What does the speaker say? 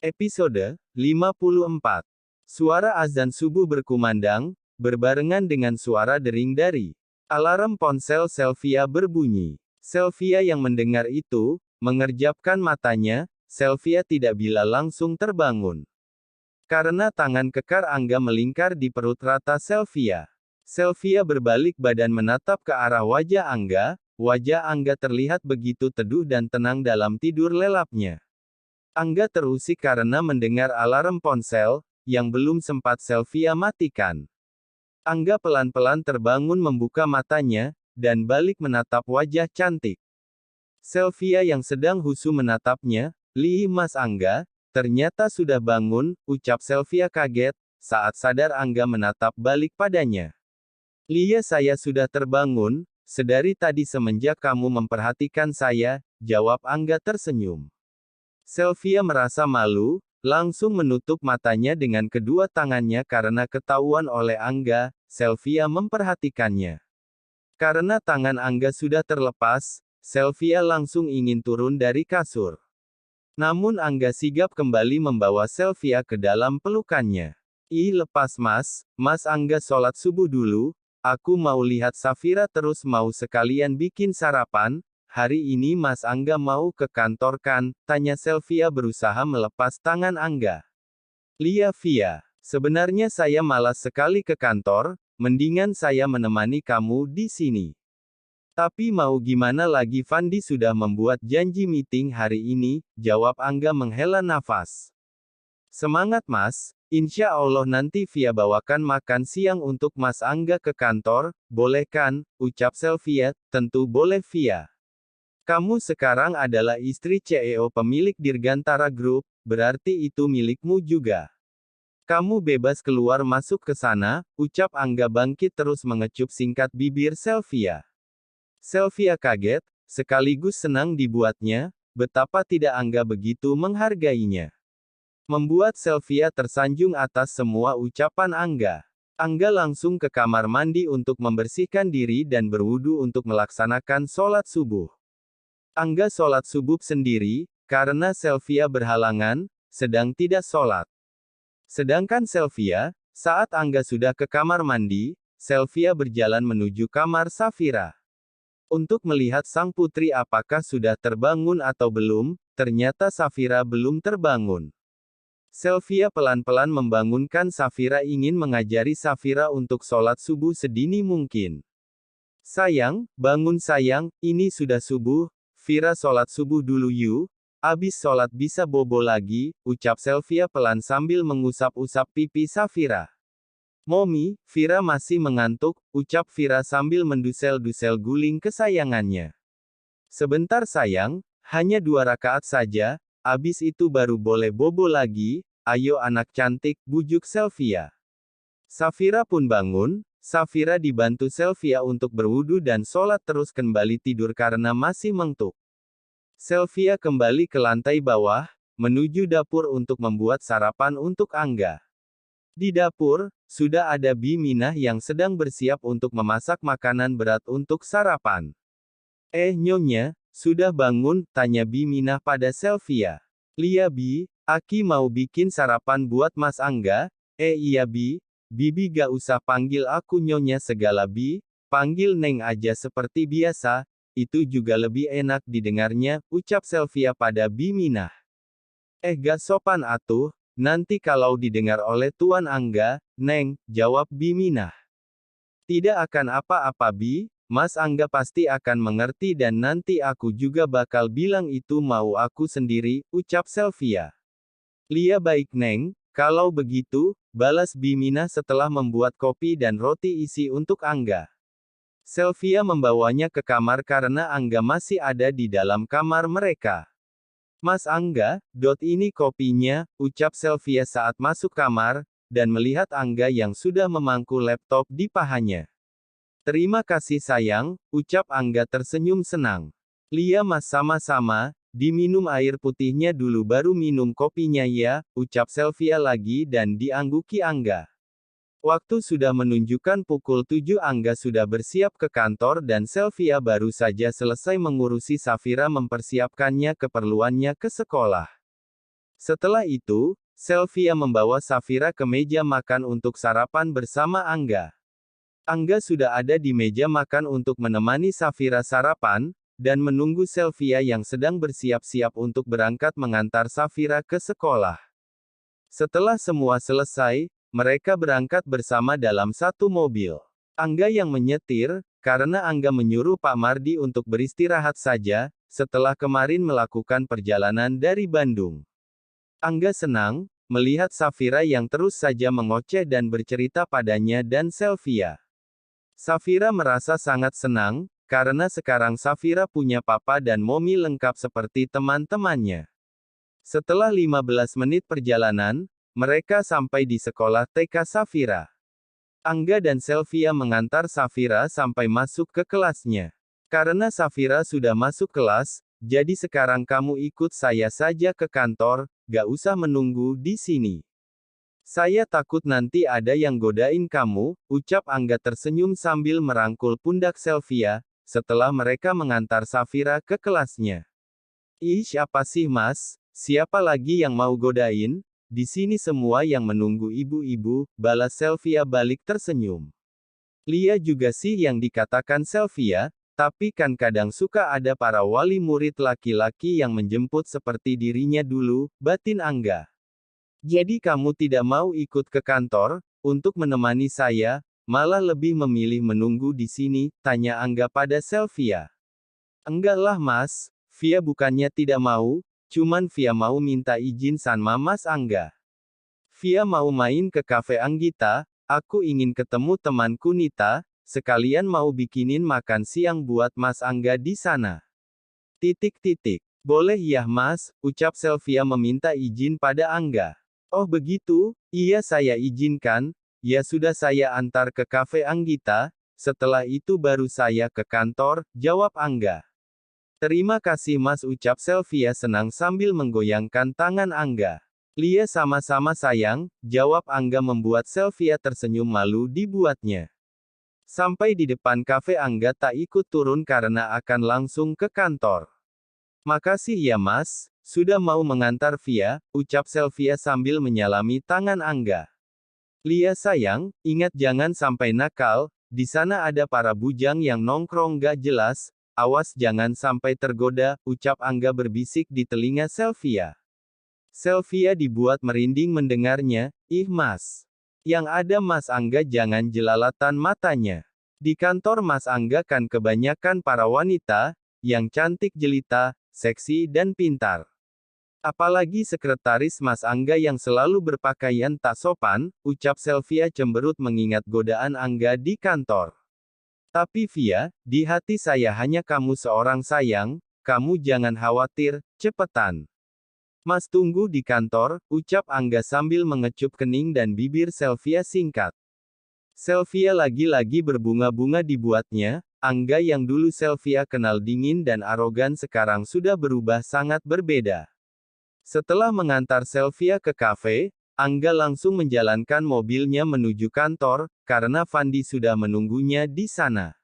Episode 54. Suara azan subuh berkumandang, berbarengan dengan suara dering dari alarm ponsel Sylvia berbunyi. Sylvia yang mendengar itu, mengerjapkan matanya. Sylvia tidak bisa langsung terbangun. Karena tangan kekar Angga melingkar di perut rata Sylvia. Sylvia berbalik badan menatap ke arah wajah Angga. Wajah Angga terlihat begitu teduh dan tenang dalam tidur lelapnya. Angga terusik karena mendengar alarm ponsel, yang belum sempat Sylvia matikan. Angga pelan-pelan terbangun membuka matanya, dan balik menatap wajah cantik Sylvia yang sedang husu menatapnya. "Lih Mas Angga, ternyata sudah bangun," ucap Sylvia kaget, saat sadar Angga menatap balik padanya. "Lia, saya sudah terbangun, sedari tadi semenjak kamu memperhatikan saya," jawab Angga tersenyum. Sylvia merasa malu, langsung menutup matanya dengan kedua tangannya karena ketahuan oleh Angga. Sylvia memperhatikannya. Karena tangan Angga sudah terlepas, Sylvia langsung ingin turun dari kasur. Namun Angga sigap kembali membawa Sylvia ke dalam pelukannya. "Ih, lepas Mas Angga sholat subuh dulu, aku mau lihat Safira terus mau sekalian bikin sarapan." "Hari ini Mas Angga mau ke kantor kan?" tanya Sylvia berusaha melepas tangan Angga. "Lia Via, sebenarnya saya malas sekali ke kantor, mendingan saya menemani kamu di sini. Tapi mau gimana lagi, Fandi sudah membuat janji meeting hari ini," jawab Angga menghela nafas. "Semangat Mas, insya Allah nanti Via bawakan makan siang untuk Mas Angga ke kantor, boleh kan?" ucap Sylvia. "Tentu boleh Via. Kamu sekarang adalah istri CEO pemilik Dirgantara Group, berarti itu milikmu juga. Kamu bebas keluar masuk ke sana," ucap Angga bangkit terus mengecup singkat bibir Sylvia. Sylvia kaget, sekaligus senang dibuatnya, betapa tidak Angga begitu menghargainya. Membuat Sylvia tersanjung atas semua ucapan Angga. Angga langsung ke kamar mandi untuk membersihkan diri dan berwudu untuk melaksanakan sholat subuh. Angga sholat subuh sendiri, karena Sylvia berhalangan, sedang tidak sholat. Sedangkan Sylvia, saat Angga sudah ke kamar mandi, Sylvia berjalan menuju kamar Safira. Untuk melihat sang putri apakah sudah terbangun atau belum, ternyata Safira belum terbangun. Sylvia pelan-pelan membangunkan Safira, ingin mengajari Safira untuk sholat subuh sedini mungkin. "Sayang, bangun sayang, ini sudah subuh. Vira sholat subuh dulu yuk, abis sholat bisa bobo lagi," ucap Sylvia pelan sambil mengusap-usap pipi Safira. "Momi, Vira masih mengantuk," ucap Vira sambil mendusel-dusel guling kesayangannya. "Sebentar sayang, hanya 2 rakaat saja, abis itu baru boleh bobo lagi, ayo anak cantik," bujuk Sylvia. Safira pun bangun. Safira dibantu Sylvia untuk berwudu dan sholat terus kembali tidur karena masih mengantuk. Sylvia kembali ke lantai bawah, menuju dapur untuk membuat sarapan untuk Angga. Di dapur, sudah ada Bi Minah yang sedang bersiap untuk memasak makanan berat untuk sarapan. Nyonya, sudah bangun?" tanya Bi Minah pada Sylvia. "Lia Bi, Aki mau bikin sarapan buat Mas Angga." Iya Bi. "Bibi gak usah panggil aku Nyonya segala Bi, panggil Neng aja seperti biasa, itu juga lebih enak didengarnya," ucap Sylvia pada Bi Minah. Gak sopan atuh, nanti kalau didengar oleh Tuan Angga, Neng," jawab Bi Minah. "Tidak akan apa-apa Bi, Mas Angga pasti akan mengerti dan nanti aku juga bakal bilang itu mau aku sendiri," ucap Sylvia. "Lia baik Neng, kalau begitu," balas Bi Minah setelah membuat kopi dan roti isi untuk Angga. Sylvia membawanya ke kamar karena Angga masih ada di dalam kamar mereka. "Mas Angga, ini kopinya," ucap Sylvia saat masuk kamar, dan melihat Angga yang sudah memangku laptop di pahanya. "Terima kasih sayang," ucap Angga tersenyum senang. "Lia Mas sama-sama, diminum air putihnya dulu baru minum kopinya ya," ucap Sylvia lagi dan diangguki Angga. Waktu sudah menunjukkan pukul 7. Angga sudah bersiap ke kantor dan Sylvia baru saja selesai mengurusi Safira mempersiapkannya keperluannya ke sekolah. Setelah itu, Sylvia membawa Safira ke meja makan untuk sarapan bersama Angga. Angga sudah ada di meja makan untuk menemani Safira sarapan, dan menunggu Sylvia yang sedang bersiap-siap untuk berangkat mengantar Safira ke sekolah. Setelah semua selesai, mereka berangkat bersama dalam satu mobil. Angga yang menyetir, karena Angga menyuruh Pak Mardi untuk beristirahat saja, setelah kemarin melakukan perjalanan dari Bandung. Angga senang, melihat Safira yang terus saja mengoceh dan bercerita padanya dan Sylvia. Safira merasa sangat senang, karena sekarang Safira punya papa dan momi lengkap seperti teman-temannya. Setelah 15 menit perjalanan, mereka sampai di sekolah TK Safira. Angga dan Sylvia mengantar Safira sampai masuk ke kelasnya. Karena Safira sudah masuk kelas, jadi sekarang kamu ikut saya saja ke kantor, gak usah menunggu di sini. Saya takut nanti ada yang godain kamu, ucap Angga tersenyum sambil merangkul pundak Sylvia, setelah mereka mengantar Safira ke kelasnya. Ih, siapa sih mas? Siapa lagi yang mau godain? Di sini semua yang menunggu ibu-ibu, balas Sylvia balik tersenyum. Lia juga sih yang dikatakan Sylvia, tapi kan kadang suka ada para wali murid laki-laki yang menjemput seperti dirinya dulu, batin Angga. Jadi kamu tidak mau ikut ke kantor, untuk menemani saya, malah lebih memilih menunggu di sini, tanya Angga pada Sylvia. Enggak lah mas, Via bukannya tidak mau, cuman Via mau minta izin sama Mas Angga. Via mau main ke kafe Anggita, aku ingin ketemu temanku Nita, sekalian mau bikinin makan siang buat Mas Angga di sana. Boleh ya mas, ucap Sylvia meminta izin pada Angga. Oh begitu, iya saya izinkan, ya sudah saya antar ke kafe Anggita, setelah itu baru saya ke kantor, jawab Angga. Terima kasih mas, ucap Sylvia senang sambil menggoyangkan tangan Angga. Lia sama-sama sayang, jawab Angga membuat Sylvia tersenyum malu dibuatnya. Sampai di depan kafe Angga tak ikut turun karena akan langsung ke kantor. Makasih ya mas, sudah mau mengantar Via, ucap Sylvia sambil menyalami tangan Angga. Lia sayang, ingat jangan sampai nakal, di sana ada para bujang yang nongkrong gak jelas, awas jangan sampai tergoda, ucap Angga berbisik di telinga Sylvia. Sylvia dibuat merinding mendengarnya, ih mas. Yang ada Mas Angga jangan jelalatan matanya. Di kantor Mas Angga kan kebanyakan para wanita, yang cantik jelita, seksi dan pintar. Apalagi sekretaris Mas Angga yang selalu berpakaian tak sopan, ucap Sylvia cemberut mengingat godaan Angga di kantor. Tapi Via, di hati saya hanya kamu seorang sayang, kamu jangan khawatir, cepetan. Mas tunggu di kantor, ucap Angga sambil mengecup kening dan bibir Sylvia singkat. Sylvia lagi-lagi berbunga-bunga dibuatnya, Angga yang dulu Sylvia kenal dingin dan arogan sekarang sudah berubah sangat berbeda. Setelah mengantar Sylvia ke kafe, Angga langsung menjalankan mobilnya menuju kantor, karena Fandi sudah menunggunya di sana.